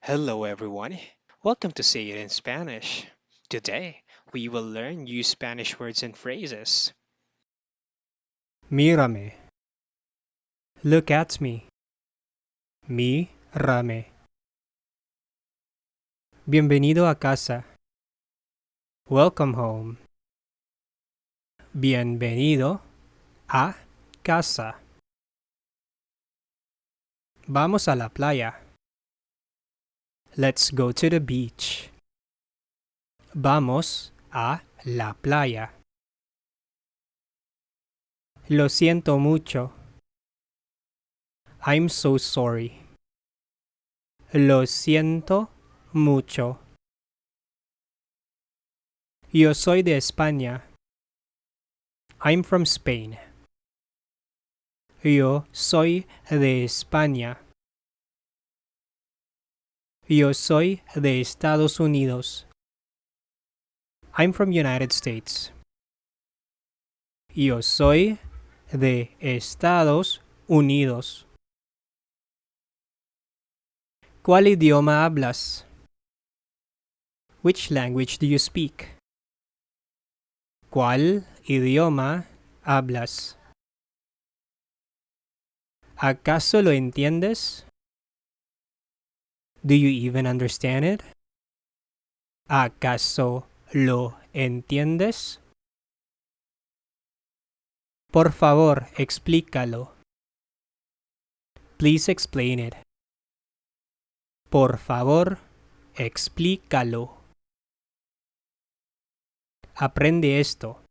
Hello, everyone. Welcome to Say It in Spanish. Today, we will learn new Spanish words and phrases. Mírame. Look at me. Mírame. Bienvenido a casa. Welcome home. Bienvenido a casa. Vamos a la playa. Let's go to the beach. Vamos a la playa. Lo siento mucho. I'm so sorry. Lo siento mucho. Yo soy de España. I'm from Spain. Yo soy de España. Yo soy de Estados Unidos. I'm from United States. Yo soy de Estados Unidos. ¿Cuál idioma hablas? Which language do you speak? ¿Cuál idioma hablas? ¿Acaso lo entiendes? Do you even understand it? ¿Acaso lo entiendes? Por favor, explícalo. Please explain it. Por favor, explícalo. Aprende esto.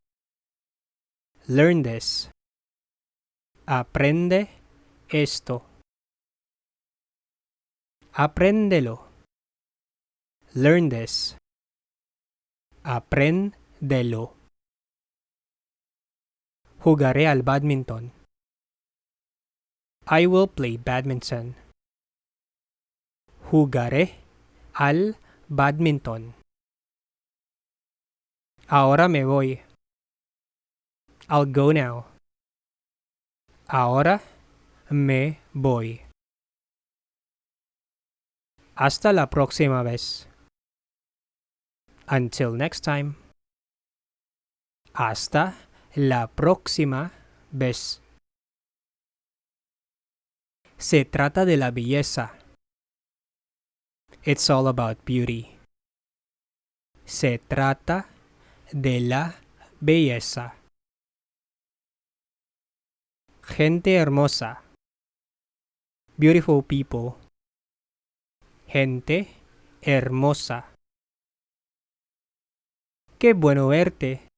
Learn this. Aprende esto. Apréndelo. Learn this. Apréndelo. Jugaré al badminton. I will play badminton. Jugaré al badminton. Ahora me voy. I'll go now. Ahora me voy. Hasta la próxima vez. Until next time. Hasta la próxima vez. Se trata de la belleza. It's all about beauty. Se trata de la belleza. Gente hermosa. Beautiful people. Gente hermosa. Qué bueno verte.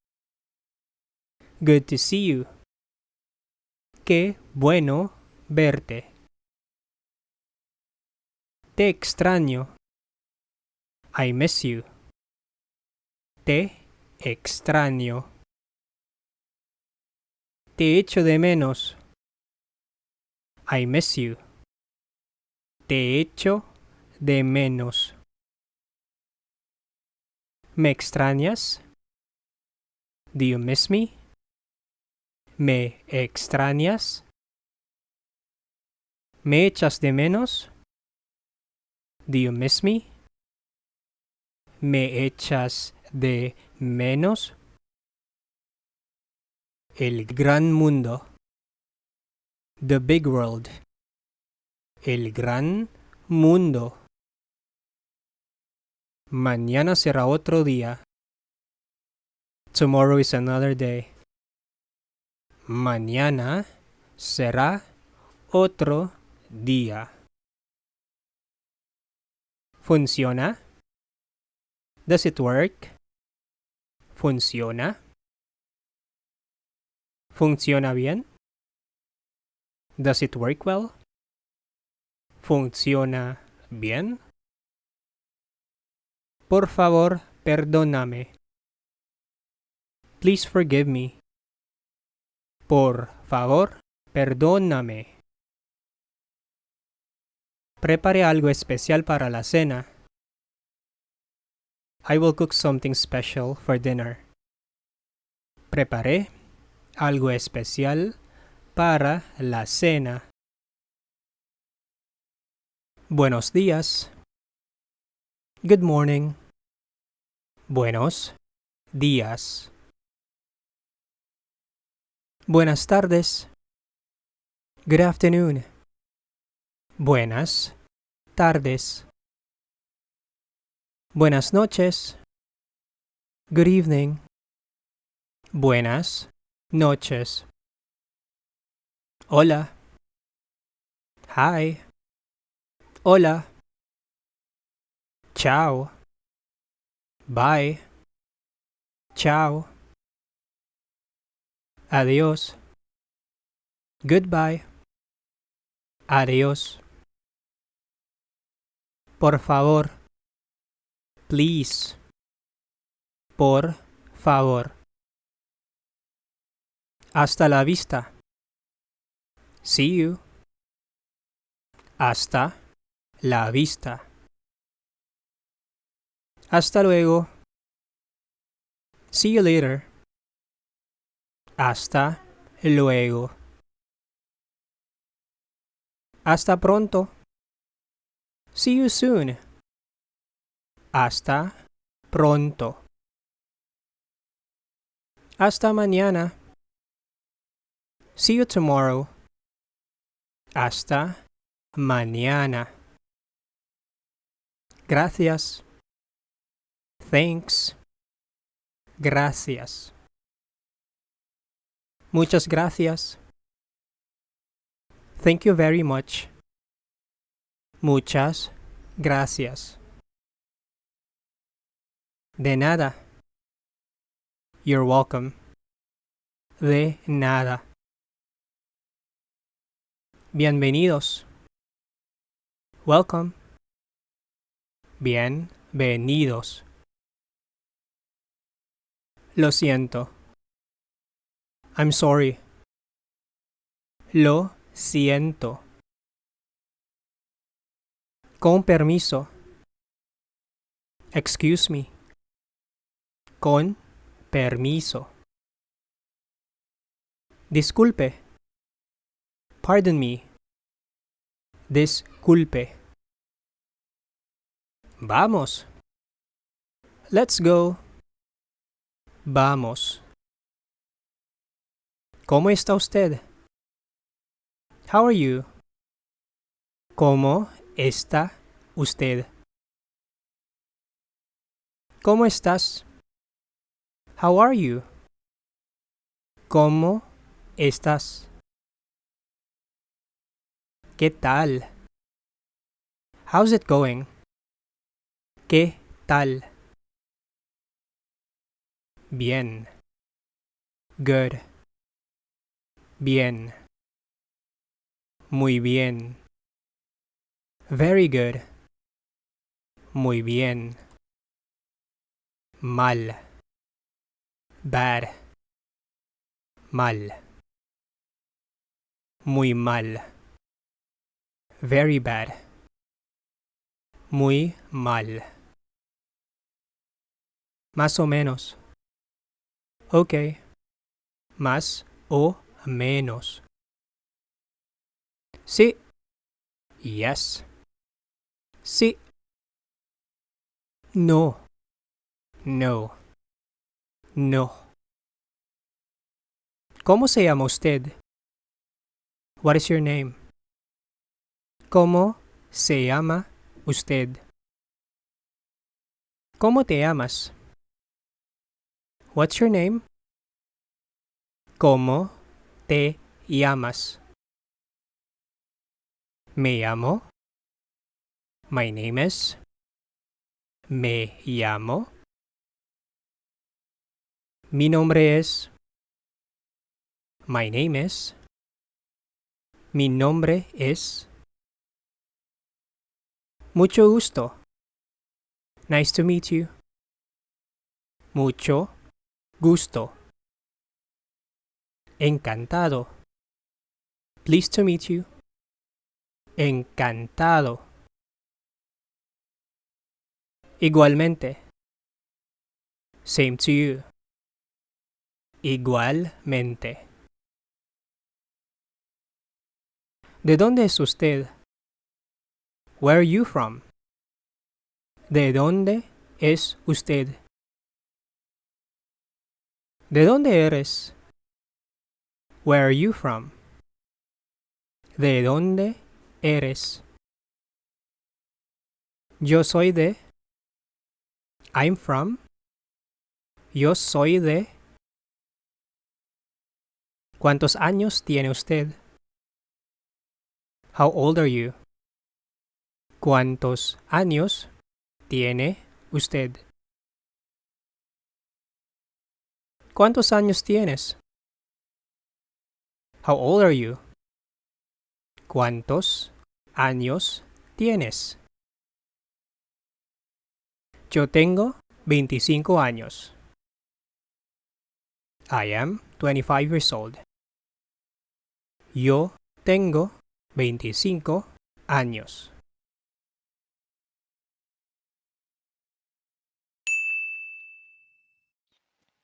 Good to see you. Qué bueno verte. Te extraño. I miss you. Te extraño. Te echo de menos. I miss you. Te echo de menos. ¿Me extrañas? Do you miss me? ¿Me extrañas? ¿Me echas de menos? Do you miss me? ¿Me echas de menos? El gran mundo. The big world. El gran mundo. Mañana será otro día. Tomorrow is another day. Mañana será otro día. ¿Funciona? Does it work? ¿Funciona? ¿Funciona bien? Does it work well? ¿Funciona bien? Por favor, perdóname. Please forgive me. Por favor, perdóname. Prepare algo especial para la cena. I will cook something special for dinner. Preparé algo especial para la cena. Buenos días. Good morning. Buenos días. Buenas tardes. Good afternoon. Buenas tardes. Buenas noches. Good evening. Buenas noches. Hola. Hi. Hola. Ciao. Bye. Ciao. Adiós. Goodbye. Adiós. Por favor. Please. Por favor. Hasta la vista. See you. Hasta la vista. Hasta luego. See you later. Hasta luego. Hasta pronto. See you soon. Hasta pronto. Hasta mañana. See you tomorrow. Hasta mañana. Gracias. Thanks. Gracias. Muchas gracias. Thank you very much. Muchas gracias. De nada. You're welcome. De nada. Bienvenidos. Welcome. Bienvenidos. Lo siento. I'm sorry. Lo siento. Con permiso. Excuse me. Con permiso. Disculpe. Pardon me. Disculpe. Vamos. Let's go. Vamos. ¿Cómo está usted? How are you? ¿Cómo está usted? ¿Cómo estás? How are you? ¿Cómo estás? ¿Qué tal? How's it going? ¿Qué tal? Bien. Good. Bien. Muy bien. Very good. Muy bien. Mal. Bad. Mal. Muy mal. Very bad. Muy mal. Más o menos. Ok. Más o menos. Sí. Yes. Sí. No. No. No. ¿Cómo se llama usted? What is your name? ¿Cómo se llama usted? ¿Cómo te llamas? What's your name? ¿Cómo te llamas? Me llamo. My name is. Me llamo. Mi nombre es. My name is. Mi nombre es. Mucho gusto. Nice to meet you. Mucho gusto. Encantado. Pleased to meet you. Encantado. Igualmente. Same to you. Igualmente. ¿De dónde es usted? Where are you from? ¿De dónde es usted? ¿De dónde eres? Where are you from? ¿De dónde eres? Yo soy de. I'm from. Yo soy de. ¿Cuántos años tiene usted? How old are you? ¿Cuántos años tiene usted? ¿Cuántos años tienes? How old are you? ¿Cuántos años tienes? Yo tengo 25 años. I am 25 years old. Yo tengo 25 años.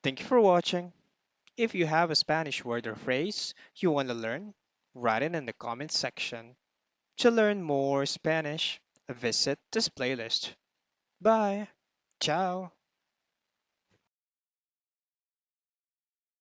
Thank you for watching. If you have a Spanish word or phrase you want to learn, write it in the comments section. To learn more Spanish, visit this playlist. Bye. Ciao.